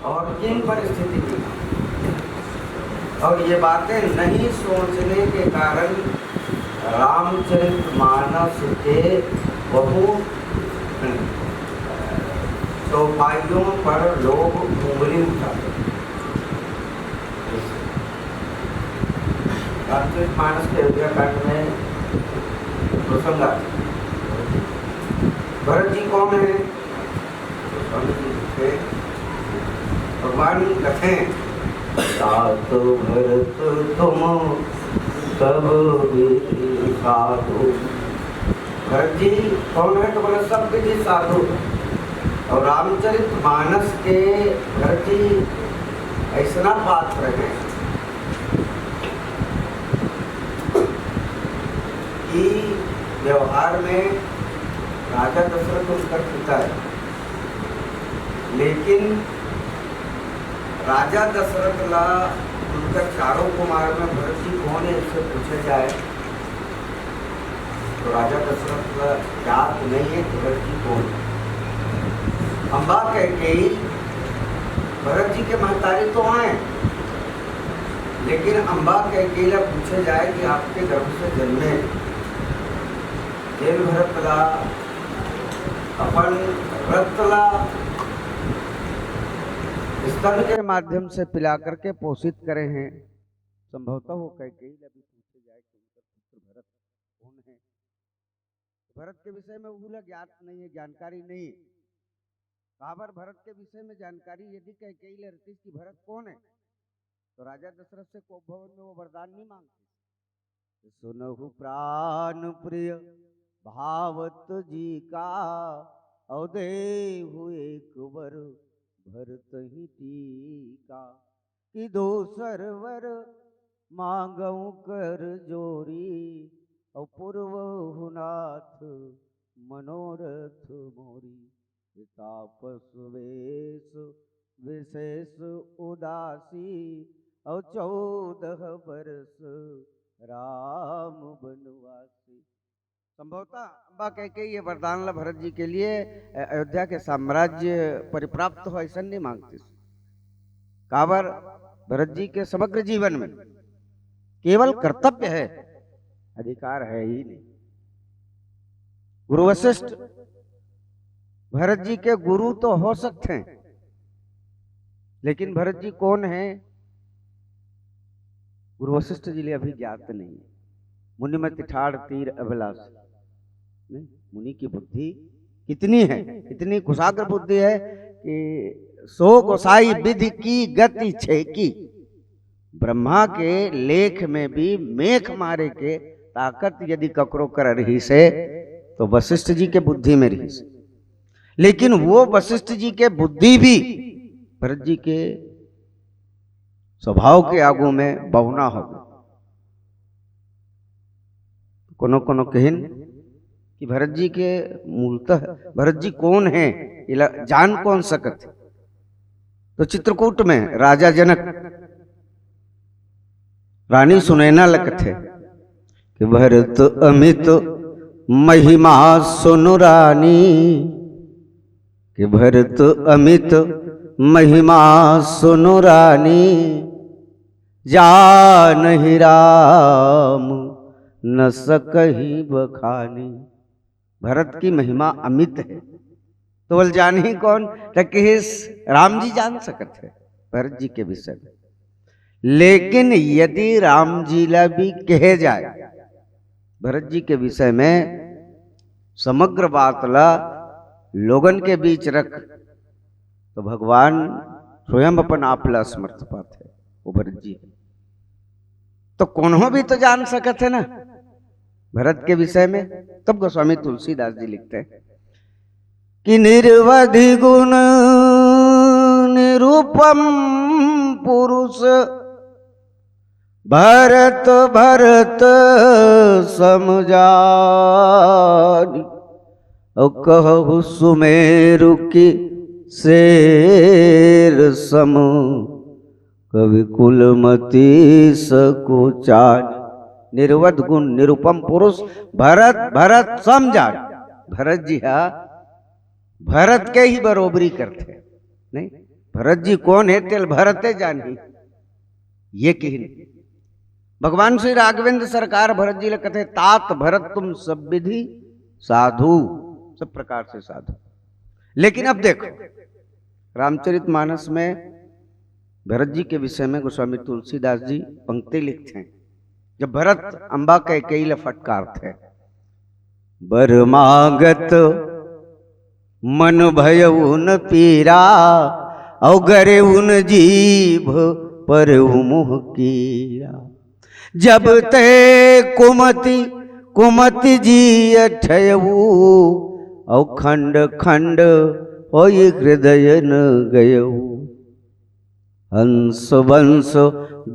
और किन परिस्थिति में, और ये बातें नहीं सोचने के कारण रामचरितमानस के बहु चौपाइयों पर लोग उंगली उठाते। रामचरितमानस के अयोध्याकांड में प्रसंग आते। भरत जी कौन है? तो स्वामी जी लिखते, भगवान कथें सात भरत तुम सब विधि साधु। भरत जी कौन है? तो बोले सब विधि साधु। और रामचरितमानस के भरत जी ऐसा पात्र हैं कि व्यवहार में राजा दशरथ उनका पिता है, लेकिन राजा दशरथ ला उनका चारों कुमार में भरत जी कौन है इससे पूछा जाए तो राजा दशरथ का याद नहीं है कि भरत जी कौन है। अम्बा कैकेयी भरत जी के महतारी तो आए, लेकिन अम्बा कैकेयी ला पूछे जाए कि आपके गर्भ से जन्मे देव भरतला अपन रतला स्तन के माध्यम से पिला करके पोषित करे हैं। संभवतः वो कैकेयी ला भी पूछे जाए कि उनका पुत्र भरत कौन है। भरत के विषय में उन्हें ज्ञात नहीं है, जानकारी नहीं है। बाबर भरत के विषय में जानकारी यदि कैकेयी ले रहती कि भरत कौन है तो राजा दशरथ से कोप भवन में वो वरदान नहीं मांगते। सुनहु प्राण प्रिय भावत जी का अवदेहु एक वर भरत ही टीका कि दोसर वर मांगऊ कर जोरी अपूर्व नाथ मनोरथ मोरी। तापस वेश विशेष उदासी और 14 वर्ष राम बनवासी। संभवतः अम्बा कैकेयी ये वरदान ला भरत जी के लिए अयोध्या के साम्राज्य परिप्राप्त हो ऐसा नहीं मांगती। काबर भरत जी के समग्र जीवन में केवल कर्तव्य है, अधिकार है ही नहीं। गुरु वशिष्ठ भरत जी के गुरु तो हो सकते हैं, लेकिन भरत जी कौन है गुरु वशिष्ठ जी लिए अभी ज्ञात नहीं है। मुनि में तिठाड़ तीर अभिलाष नहीं, मुनि की बुद्धि कितनी है, इतनी कुशाग्र बुद्धि है कि सो गोसाई विधि की गति छेकी। ब्रह्मा के लेख में भी मेख मारे के ताकत यदि ककरो कर रही से तो वशिष्ठ जी के बुद्धि में रही से, लेकिन वो वशिष्ठ जी के बुद्धि भी भरत जी के स्वभाव के आगू में बौना हो गए। कोनो कोनो कहन कि भरत जी के मूलतः भरत जी कौन है जान कौन सकत। तो चित्रकूट में राजा जनक रानी सुनैना लखत है कि भरत अमित महिमा सुनु रानी, कि भरत अमित महिमा सुनु रानी, जानहि राम न सकहि बखानी। भरत की महिमा अमित है तो बोल जान ही कौन, राम जी जान सकत है भरत जी के विषय में। लेकिन यदि राम जी ला भी कहे जाए भरत जी के विषय में समग्र बात ला लोगन के बीच रख तो भगवान स्वयं अपन आपला समर्थ पात है वो भरत जी है। तो कौन भी तो जान सकत है ना भरत के विषय में। तब गोस्वामी तुलसीदास जी लिखते हैं कि निर्वधि गुण निरूपम पुरुष भरत भरत समझानी, और कहु सुमेरु की शेर सम कवि कुलमती सकुचानी। निर्वध गुण निरूपम पुरुष भरत भरत समझा। भरत जी हा भरत के ही बरोबरी करते नहीं, भरत जी कौन है तेल भरते जानी, ये कहनी। भगवान श्री राघवेंद्र सरकार भरत जी ले कहते तात भरत तुम सब विधि साधु, सब प्रकार से साधु। लेकिन अब देखो रामचरितमानस में भरत जी के विषय में गोस्वामी तुलसीदास जी पंक्ति लिखते हैं। जब भरत अंबा कैकेयी ले फटकारते, बर मागत मन भय उन पीरा, अवगरे उन जीभ पर मुह कीरा। जब ते कुमति कुमति जी अठयऊ, औ खंड खंड होई हृदय न गयऊ। हंस वंश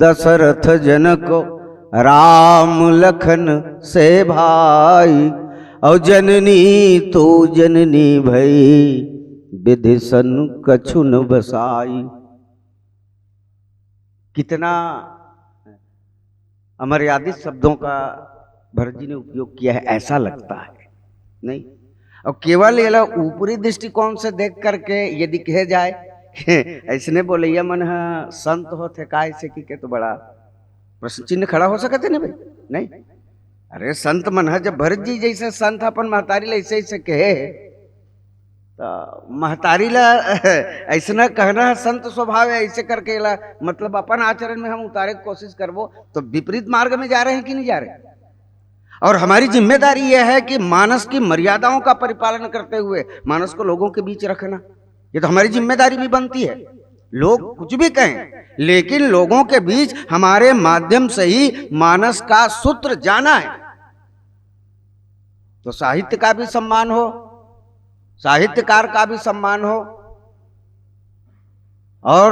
दशरथ जनक राम लखन से भाई, और जननी तो जननी भई, विधि सन कछु न बसाई। कितना अमर्यादित शब्दों का भरत जी ने उपयोग किया है, ऐसा लगता है नहीं। और केवल ये लोग ऊपरी दृष्टिकोण से देख करके यदि कहे जाए ऐसने बोलैया मन संत हो थे का ऐसे की तो बड़ा प्रश्न चिन्ह खड़ा हो सकते ना भाई। नहीं, अरे संत मन जब भरत जी जैसे संत अपन महतारी ला ऐसे ऐसे कहे, तो महतारी ला ऐसा कहना है संत स्वभाव है, ऐसे करके ला मतलब अपन आचरण में हम उतारे की कोशिश करबो तो विपरीत मार्ग में जा रहे हैं कि नहीं जा रहे। और हमारी जिम्मेदारी यह है कि मानस की मर्यादाओं का परिपालन करते हुए मानस को लोगों के बीच रखना, ये तो हमारी जिम्मेदारी भी बनती है। लोग कुछ भी कहें, लेकिन लोगों के बीच हमारे माध्यम से ही मानस का सूत्र जाना है। तो साहित्य का भी सम्मान हो, साहित्यकार का भी सम्मान हो, और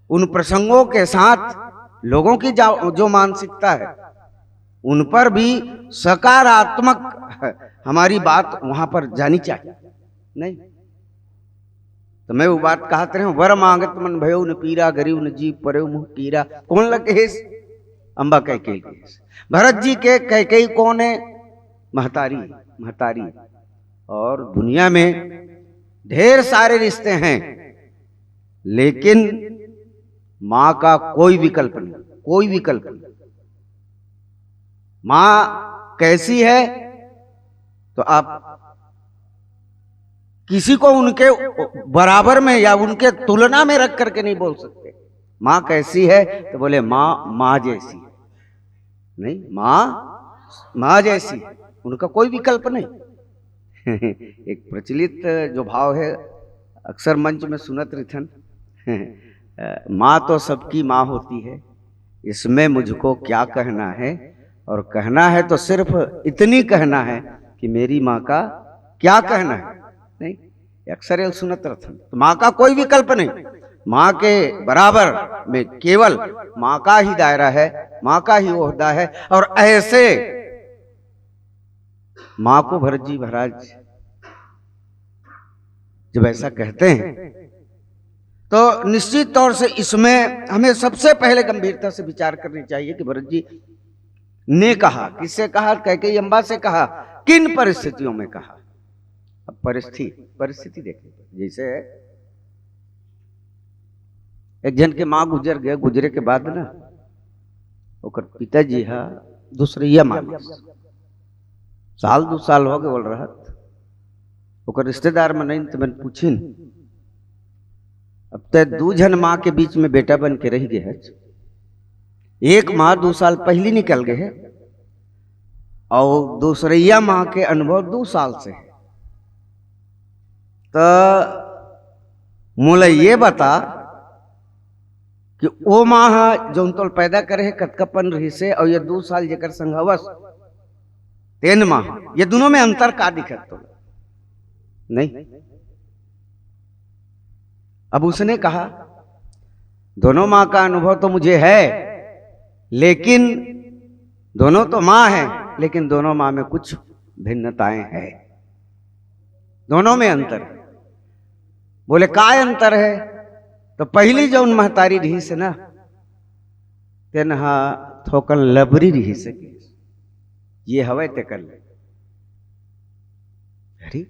उन प्रसंगों के साथ लोगों की जो मानसिकता है उन पर भी सकारात्मक हमारी बात वहां पर जानी चाहिए। नहीं तो मैं वो बात कहते रहे, वर मांगत मन भयो न पीरा, गरीब न जीव परे मुह कीरा। कौन लगे अंबा कैकेयी। भरत जी के कैकेयी कौन है? महतारी, महतारी। और दुनिया में ढेर सारे रिश्ते हैं, लेकिन मां का कोई विकल्प नहीं, कोई विकल्प नहीं। मां कैसी है तो आप किसी को उनके बराबर में या उनके तुलना में रख करके नहीं बोल सकते। मां कैसी है तो बोले मां मां जैसी, नहीं मां जैसी, उनका कोई विकल्प नहीं। एक प्रचलित जो भाव है अक्सर मंच में सुनत रिथन, मां तो सबकी मां होती है, इसमें मुझको क्या कहना है, और कहना है तो सिर्फ इतनी कहना है कि मेरी मां का क्या कहना है। नहीं, अक्सर ये सुनत रहते। तो मां का कोई विकल्प नहीं, मां के बराबर में केवल मां का ही दायरा है, मां का ही ओहदा है। और ऐसे मां को भरत जी महाराज जब ऐसा कहते हैं तो निश्चित तौर से इसमें हमें सबसे पहले गंभीरता से विचार करनी चाहिए कि भरत जी ने कहा, किससे कहा? कैकेयी अम्बा से कहा, किन परिस्थितियों में कहा। अब परिस्थिति देखिए, जैसे एक जन के मां गुजर गए, गुजरे के बाद ना ओकर पिताजी हा दूसरिया मांगे, साल 2 साल हो गए बोल रहा, ओकर रिश्तेदार में नहीं तो मैंने पूछिन। अब तक 2 जन मां के बीच में बेटा बन के रह गए है। एक मां 2 साल पहली निकल गए है और दूसरिया मां के अनुभव 2 साल से है। तो मोला ये बता कि वो मां जो तो पैदा करे है कतकपन रही से, और ये 2 साल जेकर संघवस 3 माह, ये दोनों में अंतर का दिखत तो नहीं। अब उसने कहा दोनों मां का अनुभव तो मुझे है, लेकिन दोनों तो मां है, लेकिन दोनों मां में कुछ भिन्नताएं हैं, दोनों में अंतर है। बोले काय अंतर है? तो पहली जो उन महतारी रही से ना तेनहा थोकन लबरी रही से, ये हवे ते कर ले। अरे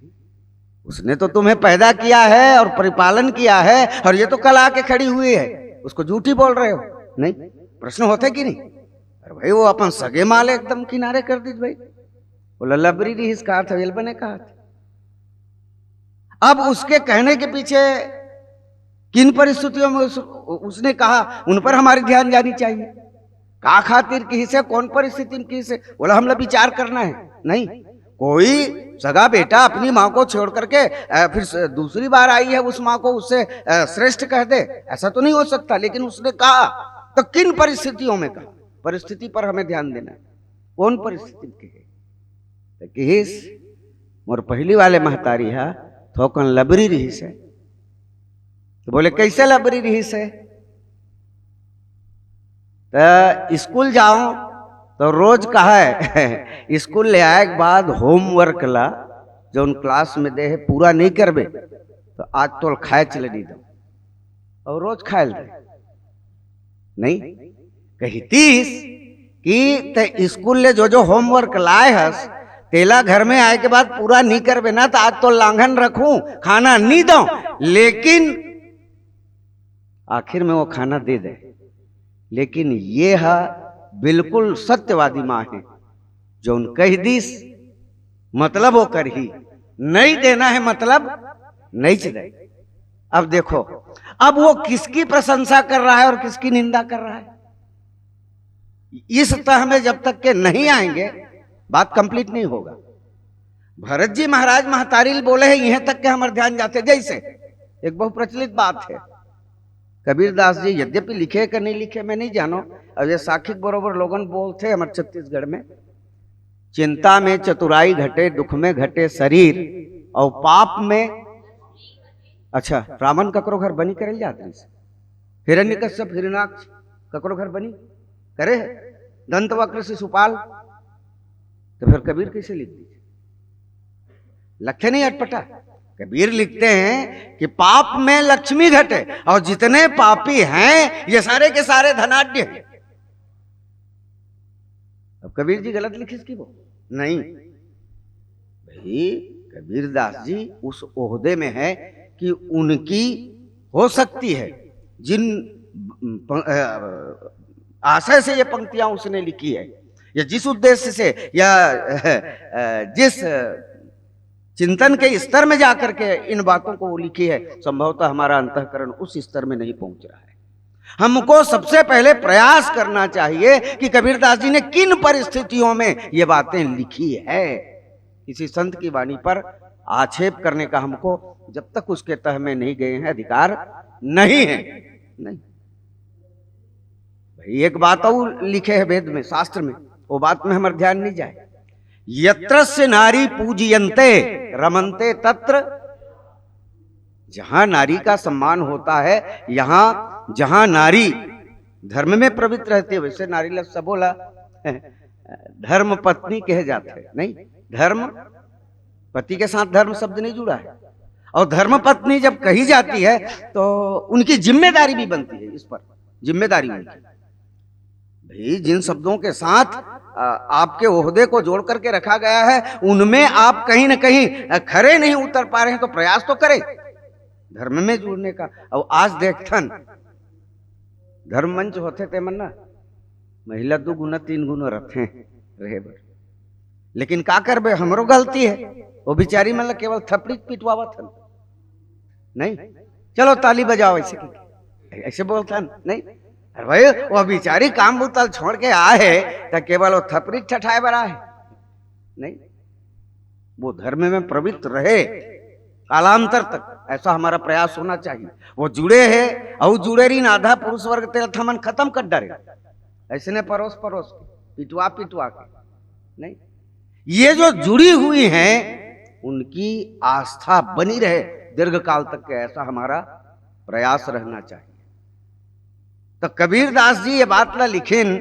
उसने तो तुम्हें पैदा किया है और परिपालन किया है, और ये तो कल आके खड़ी हुई है, उसको झूठी बोल रहे हो? नहीं, प्रश्न होते कि नहीं? अरे भाई वो अपन सगे माल एकदम किनारे कर दी भाई, बोला लबरी रही इसका अर्थ वेल बने कहा। अब उसके कहने के पीछे किन परिस्थितियों में उसने कहा, उन पर हमारी ध्यान जानी चाहिए। का खातिर किसी से, कौन परिस्थिति में किसी से, बोला हम लोग विचार करना है। नहीं, कोई सगा बेटा अपनी माँ को छोड़ करके फिर दूसरी बार आई है उस माँ को उससे श्रेष्ठ कह दे, ऐसा तो नहीं हो सकता। लेकिन उसने कहा तो किन परिस्थितियों में कहा, परिस्थिति पर हमें ध्यान देना है, कौन परिस्थिति के किस मोर पहली वाले महतारी है थोकन लबरी रही से। तो बोले कैसे लबरी रही से? तो स्कूल जाओ तो रोज कहा है स्कूल ले आए के बाद होमवर्क ला जो उन क्लास में दे है पूरा नहीं करबे तो आज तो खाए चले नहीं दो, और रोज खाए दे। नहीं कहतीस कि स्कूल ले जो जो होमवर्क लाए हस तेला घर में आए के बाद पूरा नहीं करबे ना तो आज तो लांघन रखूं, खाना नहीं दो, लेकिन आखिर में वो खाना दे दे। लेकिन ये है बिल्कुल सत्यवादी माँ है, जो उन कह दीस मतलब वो कर ही नहीं देना है, मतलब नहीं दे। अब देखो, अब वो किसकी प्रशंसा कर रहा है और किसकी निंदा कर रहा है, इस तह में जब तक के नहीं आएंगे बात कंप्लीट नहीं होगा। भरत जी महाराज महतारी बोले हैं यहां तक के हमारे ध्यान जाते। जैसे एक बहुत प्रचलित बात है, कबीर दास जी यद्यपि लिखे कि नहीं लिखे मैं नहीं जानो, अब ये साखिक बरोबर लोगन बोलते हमारे छत्तीसगढ़ में, चिंता में चतुराई घटे, दुख में घटे शरीर, और पाप में, अच्छा रावण ककरो घर बनी करे जाते, हिरण्यकश्यप हिरणाक्ष ककरो घर बनी करे, दंतवक्र से सुपाल, तो फिर कबीर कैसे लिख दी? लखे नहीं अटपटा। कबीर लिखते हैं कि पाप में लक्ष्मी घटे, और जितने पापी हैं ये सारे के सारे धनाढ्य हैं। अब कबीर जी गलत लिखे इसकी वो नहीं भाई, कबीर दास जी उस ओहदे में है कि उनकी हो सकती है जिन आशय से ये पंक्तियां उसने लिखी है, या जिस उद्देश्य से, या जिस चिंतन के स्तर में जाकर के इन बातों को लिखी है, संभवतः हमारा अंतःकरण उस स्तर में नहीं पहुंच रहा है। हमको सबसे पहले प्रयास करना चाहिए कि कबीरदास जी ने किन परिस्थितियों में ये बातें लिखी है। किसी संत की वाणी पर आक्षेप करने का हमको जब तक उसके तह में नहीं गए हैं अधिकार नहीं है। नहीं भाई, एक बात और लिखे है वेद में, शास्त्र में, वो बात में हमारा ध्यान नहीं जाए। यत्रस्य नारी पूजयन्ते रमन्ते तत्र, जहां नारी का सम्मान होता है, यहां जहां नारी धर्म में प्रवृत्त रहती है, वैसे नारी लफ्ज़ बोला धर्म पत्नी कहे जाते हैं, नहीं धर्म पति के साथ धर्म शब्द नहीं जुड़ा है, और धर्म पत्नी जब कही जाती है तो उनकी जिम्मेदारी भी बनती है, इस पर जिम्मेदारी उनकी। भाई जिन शब्दों के साथ आपके ओहदे को जोड़ करके रखा गया है उनमें आप कहीं ना कहीं खरे नहीं उतर पा रहे हैं, तो प्रयास तो करें धर्म में जुड़ने का। और आज देखथन धर्म मंच होते थे मन्ना महिला 2 गुना 3 गुना रखे रहे, लेकिन का करबे, हमरो गलती है, वो बिचारी मतलब केवल थपड़ी पिटवावत हन। नहीं चलो ताली बजाओ, ऐसे बोलता नहीं। अरे भाई वो बिचारी काम बुतल छोड़ के आए तो केवल वो थपड़ी ठठाए बरा है, नहीं वो धर्म में प्रवृत्त रहे कालांतर तक, ऐसा हमारा प्रयास होना चाहिए। वो जुड़े हैं और जुड़े रही आधा पुरुष वर्ग तेल थमन खत्म कर डरे, ऐसे ने परोस परोस पिटवा पिटवा के नहीं। ये जो जुड़ी हुई हैं उनकी आस्था बनी रहे दीर्घ काल तक के, ऐसा हमारा प्रयास रहना चाहिए। तो कबीर दास जी ये बात ला लिखिन,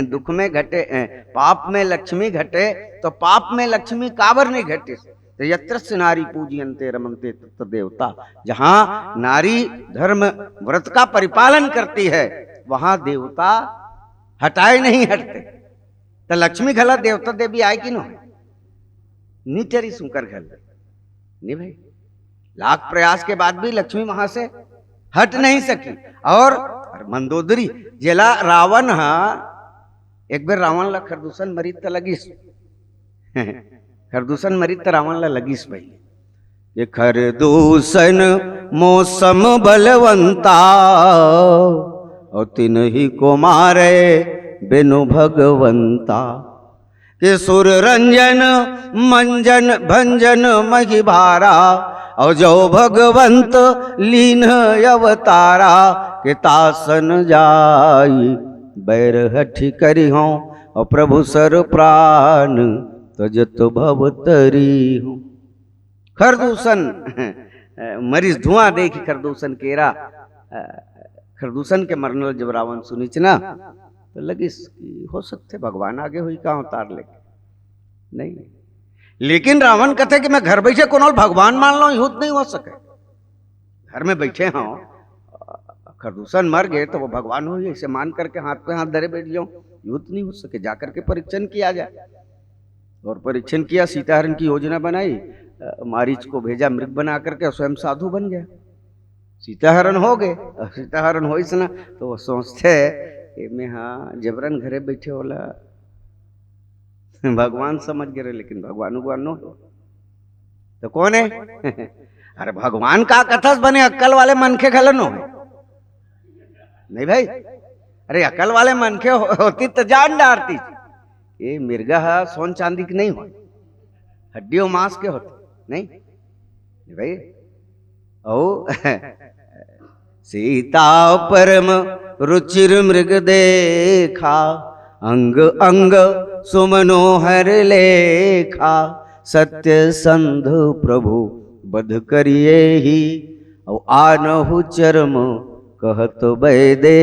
दुख में घटे पाप में लक्ष्मी घटे, तो पाप में लक्ष्मी काबर नहीं घटे, तो यत्रस्य नारी पूजयन्ते रमन्ते तत्र देवता, जहां नारी धर्म व्रत का परिपालन करती है वहां देवता हटाए नहीं हटते। तो लक्ष्मी घला देवता देवी आए कि नो नीचरी सुकर घर नहीं भाई, लाख प्रयास के बाद भी लक्ष्मी वहां से हट नहीं सकी। और मंदोदरी जेला रावण हा एक बेर रावण ला खरदूषण मरीत त लगिस खरदूषण मरीत त रावण ला लगिस भाई ये खरदूषण मौसम बलवंता और तिन ही को मारे बिनु भगवंता के सुर रंजन मंजन भंजन मही भारा और जो भगवंत लीन अवतारा के तासन जाई बैर हठी करी हो और प्रभु सर प्राण तजत भवतरी हो। खरदूषण मरीज धुआं देखी खरदूषण केरा खरदूषण के मरनल जब रावण सुनिच ना तो लगी हो सकते भगवान आगे हुई का उतार ले नहीं। लेकिन रावण कहते कि मैं घर बैठे कोनो भगवान मान लो युद्ध नहीं हो सके। घर में बैठे हों खरदूषण मर गए तो वो भगवान हो इसे मान करके हाथ पे हाथ धरे बैठ जाओ, युद्ध नहीं हो सके। जाकर के परीक्षण किया जाए। और परीक्षण किया, सीताहरण की योजना बनाई, मारीच को भेजा मृग बना करके, स्वयं साधु बन गया। सीताहरण हो गए। सीताहरण हो ना तो वो सोचते में हाँ जबरन घरे बैठे होला भगवान समझ गए, लेकिन भगवान उगवान तो कौन है अरे भगवान का कथस बने अक्कल वाले मन के खलन हो नहीं भाई। अरे अकल वाले मन के होती तो जान डारती। ये मिर्गा सोन चांदी की नहीं हो, हड्डियों मांस के होते नहीं भाई। ओ सीता परम रुचिर मृग देखा, अंग अंग सुमनोहर लेखा, सत्य संध प्रभु बध करिए ही, और आनहु चरम कहत बैदे।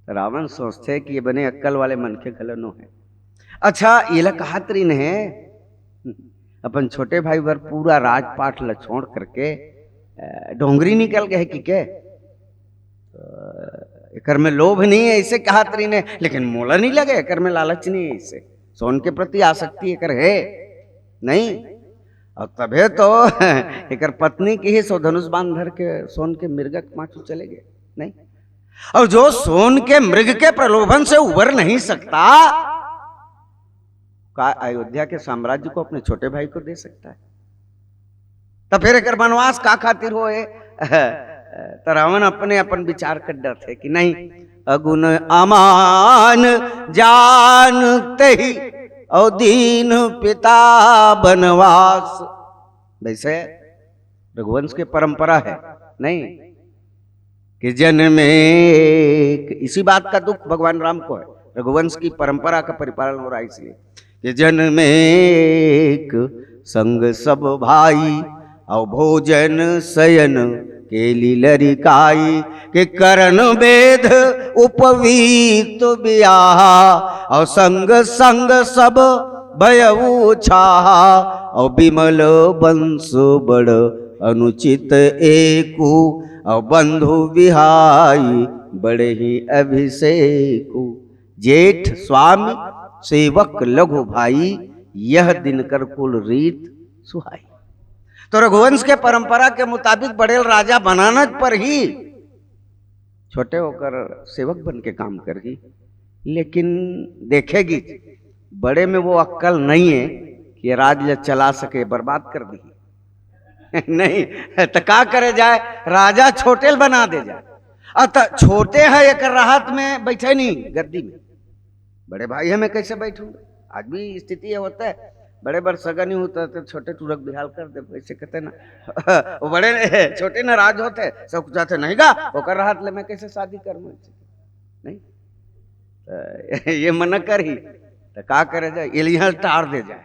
रावण सोचते कि ये बने अक्कल वाले मन के खलनो है। अच्छा ये ला कहा तरीन है अपन छोटे भाई बर पूरा राजपाट ला छोड़ करके डोंगरी निकल गए कि के एकर में लोभ नहीं है ऐसे कहा तरीन है, लेकिन मोला नहीं लगे। एकर में लालच नहीं है, इससे सोन के प्रति आसक्ति एकर है नहीं। और तबे तो एकर पत्नी की ही सो धनुष बांध धर के सोन के मृगक माचू चले गए नहीं। और जो सोन के मृग के प्रलोभन से उबर नहीं सकता, का अयोध्या के साम्राज्य को अपने छोटे भाई को दे सकता है? तो फिर एकर वनवास का खातिर हो तो रावण अपने अपन विचार कर डर थे कि नहीं अगुण अमान जानते ही और दीन पिता बनवास। वैसे रघुवंश की परंपरा है नहीं कि जन्म में, इसी बात का दुख भगवान राम को है। रघुवंश की परंपरा का परिपालन हो रहा है इसलिए कि जन्म एक संग सब भाई, और भोजन शयन के लीलरिकाई, के करण वेद उपवीत ब्याह, और संग संग सब भयऊ छाहा, और विमल वंश बड़ अनुचित एकू, और बंधु विहाई बड़े ही अभिषेकु। जेठ स्वामी सेवक लघु भाई, यह दिनकर कुल रीत सुहाई। तो रघुवंश के परंपरा के मुताबिक बड़े राजा बनाने पर ही छोटे होकर सेवक बन के काम करेगी। लेकिन देखेगी बड़े में वो अक्कल नहीं है कि राज्य चला सके, बर्बाद कर दी नहीं तो क्या करे जाए, राजा छोटे बना दे जाए। अतः छोटे है एक राहत में बैठे नहीं गद्दी में, बड़े भाई है मैं कैसे बैठूंगा। आज भी स्थिति ये होता है, बड़े बड़ सगन नहीं होता तो छोटे टूरक बिहाल कर दे, वैसे कहते ना वो बड़े छोटे नाराज होते, सब कुछ चाहते नहीं गा वो कर राहत ले मैं कैसे शादी कर नहीं ये मन कर ही तो क्या करे जाए, ये टार दे जाए।